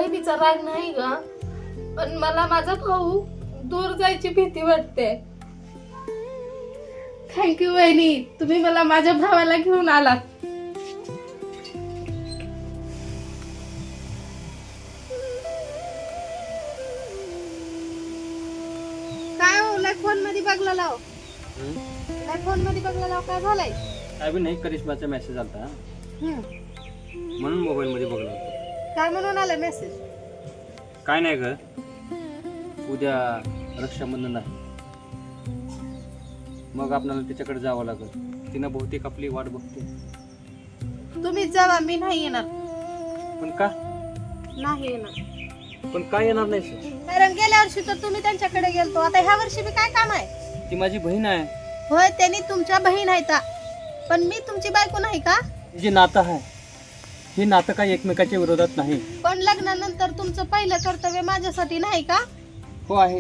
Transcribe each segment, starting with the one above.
वहिनीचा राग नाही ग, पण मला माझा भाऊ दूर जायची भीती वाटते. थँक्यू वहिनी, तुम्ही मला माझ्या भावाला घेऊन आलात. काय हो, फोन मध्ये बघला लाव. फोन मध्ये बघला लाव, काय झालंय? काय बी नाही, करिश्माचा मेसेज आलता म्हणून मोबाईल मध्ये बघलो होतो. काय म्हणून आला मेसेज? काय नाही ग, उद्या रक्षाबंधन आहे, मग आपल्याला तिच्याकडे जावं लागेल. तिनं बहुतेक आपली वाट बघते. तुम्ही जावा, मी नाही येणार. पण का नाही येणार? पण काय येणार नाही? कारण गेल्या वर्षी तर तुम्ही त्यांच्याकडे गेलतो, आता ह्या वर्षी बी काय काम आहे? ती माझी बहीण आहे. होय, त्यांनी तुमच्या बहीण आहे ता, पण मी तुमची बायको नाही का? जे नातं आहे हे नातं काही एकमेकाच्या विरोधात नाही. पण लग्नानंतर तुमचं पहिलं कर्तव्य माझ्यासाठी नाही का? हो आहे,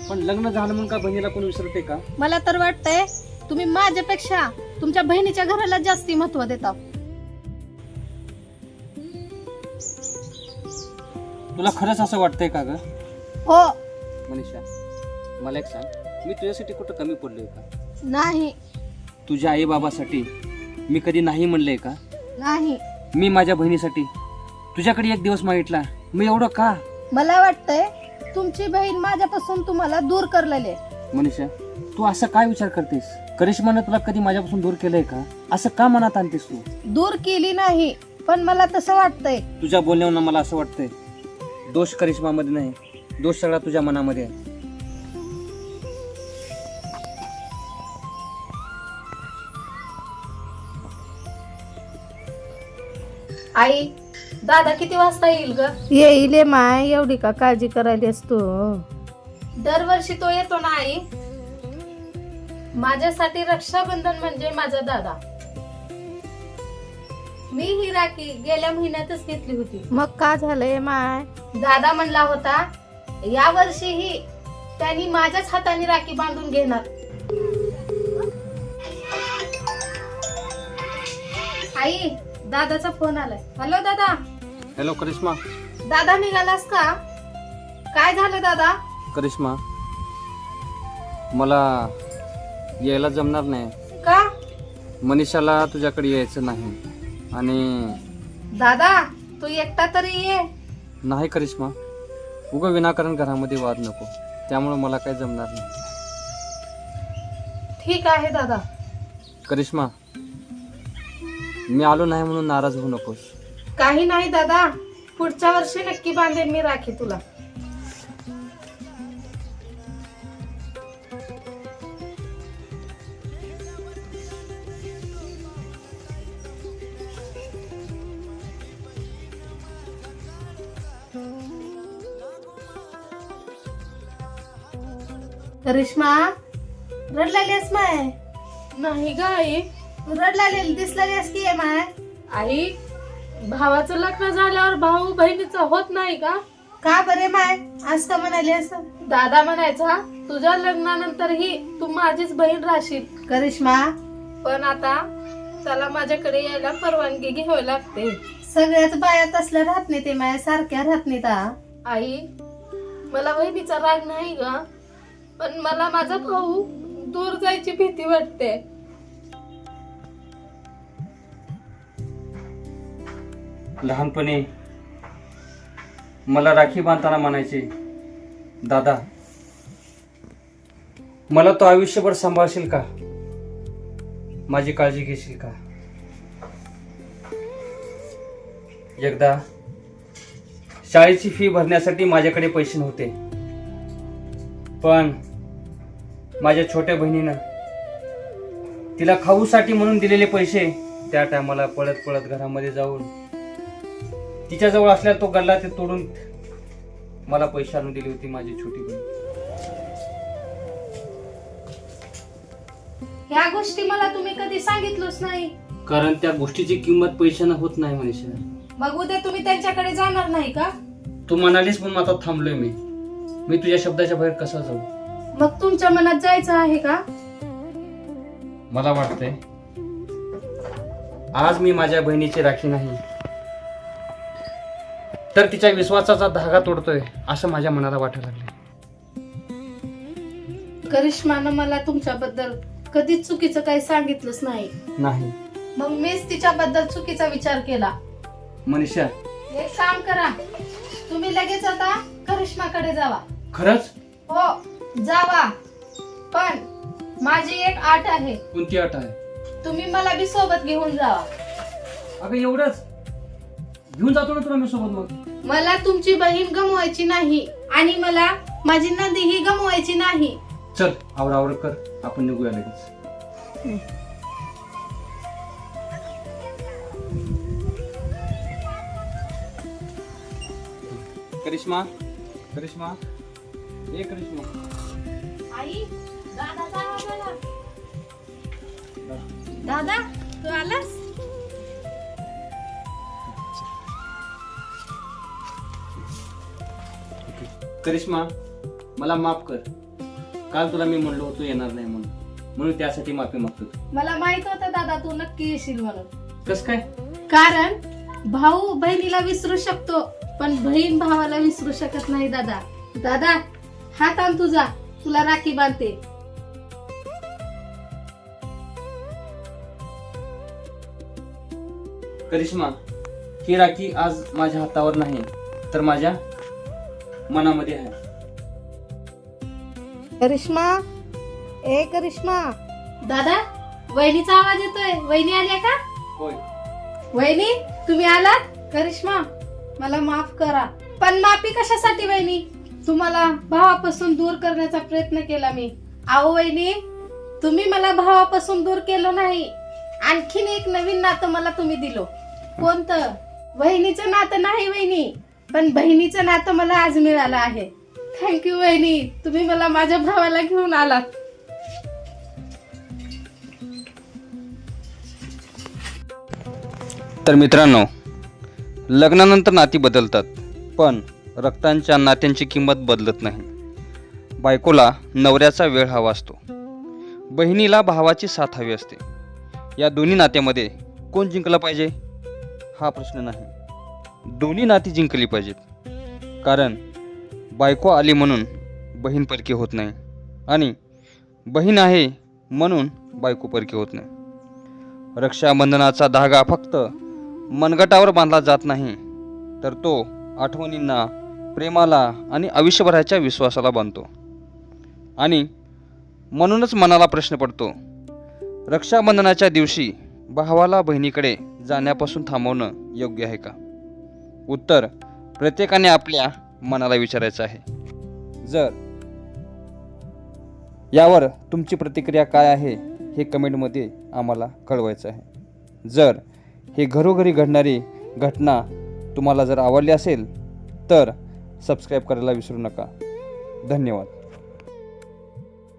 पण लग्न झालं म्हणून का बहिणीला कोण विसरते का? मला तर वाटतंय तुम्ही माझ्यापेक्षा तुमच्या बहिणीच्या घराला जास्ती महत्व देता. तुला खरंच असं वाटतंय का ग? हो. मनीषा, मला एक सांग, मी तुझ्यासाठी कुठं कमी पडलोय का? नाही. तुझ्या आई बाबासाठी मी कधी नाही म्हणलंय का? नाही. मी माझ्या बहिणीसाठी तुझ्याकडे एक दिवस मागितला, मी एवढं का? मला वाटतंय तुमची बहीण माझ्यापासून तुम्हाला दूर करलेले. मनीषा, तू असं काय विचार करतेस? करिश्मानं तुला कधी माझ्यापासून दूर केलंय का? असं का मनात आणतेस तू? दूर केली नाही, पण मला तसं वाटतंय. तुझ्या बोलण्यावरून मला असं वाटतंय दोष करिश्मामध्ये नाही, दोष सगळा तुझ्या मनामध्ये आहे. आई, दादा किती वाजता येईल ग? येईल माय, एवढी का काळजी करायली असतो? दरवर्षी तो येतो ना आई. माझ्यासाठी रक्षाबंधन म्हणजे माझा दादा. मी ही राखी गेल्या महिन्यातच घेतली होती. मग का झालंय माय? दादा म्हणला होता या वर्षीही त्यांनी माझ्याच हाताने राखी बांधून घेणार. आई, दादाचा फोन आलाय. हॅलो दादा. हॅलो करिश्मा. दादा निघालास का? काय झालं दादा? करिश्मा, मला यायला जमणार नाही. का? मनीषाला तुझ्याकडे यायचं नाही. आणि दादा, तू एकटा तरी ये. नाही करिश्मा, उगा विनाकारण घरामध्ये वाद नको, त्यामुळे मला काही जमणार नाही. ठीक आहे दादा. करिश्मा, मी आलो नाही म्हणून नाराज होऊ नकोस. काही नाही दादा, पुढच्या वर्षी नक्की बांधेन मी राखी तुला. करिश्मा, रडलालीस माय? नाही ग आई, रडलाली दिसलालीस की आहे माय? आई, भावाचं लग्न झाल्यावर भाऊ बहिणीचं होत नाही का? का बरे माय, आज का म्हणाली असं? दादा म्हणायचा तुझ्या लग्नानंतरही तू माझीच बहीण राहशील. करिश्मा, पण आता त्याला माझ्याकडे यायला परवानगी घ्यावी लागते. सगळ्याच बाया तसल्या राहत नाही, ते माया सारख्या राहत नाही. आई, मला बहिणीचा राग नाही ग, पण मला माझा भाऊ दूर जायची भीती वाटते. लहानपणी मला राखी बांधताना म्हणायचे, दादा मला तो आयुष्यभर सांभाळशील का? माझी काळजी घेशील का? एकदा शाळेची फी भरण्यासाठी माझ्याकडे पैसे नव्हते, पण माझ्या छोट्या बहिणीनं तिला खाऊसाठी म्हणून दिलेले पैसे त्या टायमाला पळत पळत घरामध्ये जाऊन तिच्याजवळ असल्या तो गल्ला ते तोडून मला पैसे आणून दिली होती माझी छोटी बहीण. ह्या गोष्टी मला तुम्ही कधी सांगितलंच नाही. कारण त्या गोष्टीची किंमत पैशानं होत नाही मनीषा. मग उद्या तुम्ही त्यांच्याकडे जाणार नाही का? तू म्हणालीस पण आता थांबलोय मी तुझ्या शब्दाच्या बाहेर कसा जाऊ? मग तुमच्या मनात जायचं आहे का? मला वाटतंय आज मी माझ्या बहिणीची राखी नाही तर तिच्या विश्वासाचा धागा तोडतोय असं माझ्या मनाला वाटायला लागले. करिश्मानं मला तुमच्याबद्दल कधीच चुकीचं काही सांगितलंच नाही. नाही मग मीच तिच्याबद्दल चुकीचा विचार केला. मनीषा, एक काम करा, तुम्ही लगेच आता करिश्माकडे जावा. खरंच? हो जावा, पण माझी एक अट आहे. कोणती अट आहे? तुम्ही मला बी सोबत घेऊन जावा. अगं एवढंच? घेऊन जातो ना तुला मी सोबत. मग मला तुमची बहीण गमवायची नाही आणि मला माझी नदीही गमवायची नाही. चल आवरावर कर, आपण निघूया लगेच. करिश्मा, करिश्मा, ए करिश्मा. आई, दादाचा आवाज आला. दादा, तू आलास? करिश्मा, मला माफ कर. काल तुला मी म्हणलो होतो येणार नाही म्हणून त्यासाठी माफी मागतो. मला माहित होतं दादा तू नक्की येशील म्हणून. कस काय? कारण भाऊ बहिणीला विसरू शकतो, पण बहीण भावाला विसरू शकत नाही. दादा, दादा हात आण तुझा, तुला राखी बांधते. करिश्मा, ही राखी आज माझ्या हातावर नाही तर माझ्या मनामध्ये आहे. करिश्मा, ए करिश्मा. दादा, वहिनीचा आवाज येतोय. वहिनी आल्या का? होय. वहिनी, तुम्ही आलात? करिश्मा, मला माफ करा. पण माफी कशासाठी वहिनी? तुम्हाला भावापासून दूर करण्याचा प्रयत्न केला मी. अहो वहिनी, तुम्ही मला भावापासून दूर केलं नाही, आणखीन एक नवीन नातं मला तुम्ही दिलो. कोणतं? वहिनीचं नातं नाही वहिनी, पण बहिणीचं नातं मला आज मिळालं आहे. थँक्यू वहिनी, तुम्ही मला माझ्या भावाला घेऊन आलात. तर मित्रांनो, लग्नानंतर नाती बदलतात, पण रक्तांच्या नात्यांची किंमत बदलत नाही. बायकोला नवऱ्याचा वेळ हवा असतो, बहिणीला भावाची साथ हवी असते. या दोन्ही नात्यामध्ये कोण जिंकला पाहिजे हा प्रश्न नाही, दोन्ही नाती जिंकली पाहिजेत. कारण बायको आली म्हणून बहीण परकी होत नाही आणि बहीण आहे म्हणून बायको परकी होत नाही. रक्षाबंधनाचा धागा फक्त मनगटावर बांधला जात नाही, तर तो आठवणींना, प्रेमाला आणि आयुष्यभराच्या विश्वासाला बांधतो. आणि म्हणूनच मनाला प्रश्न पडतो, रक्षाबंधनाच्या दिवशी भावाला बहिणीकडे जाण्यापासून थांबवणं योग्य आहे का? उत्तर प्रत्येकाने आपल्या मनाला विचारायचं आहे. जर यावर तुमची प्रतिक्रिया काय आहे हे कमेंटमध्ये आम्हाला कळवायचं आहे. जर हे घरोघरी घडणारी घटना तुम्हाला जर आवडली असेल तर सबस्क्राईब करायला विसरू नका. धन्यवाद.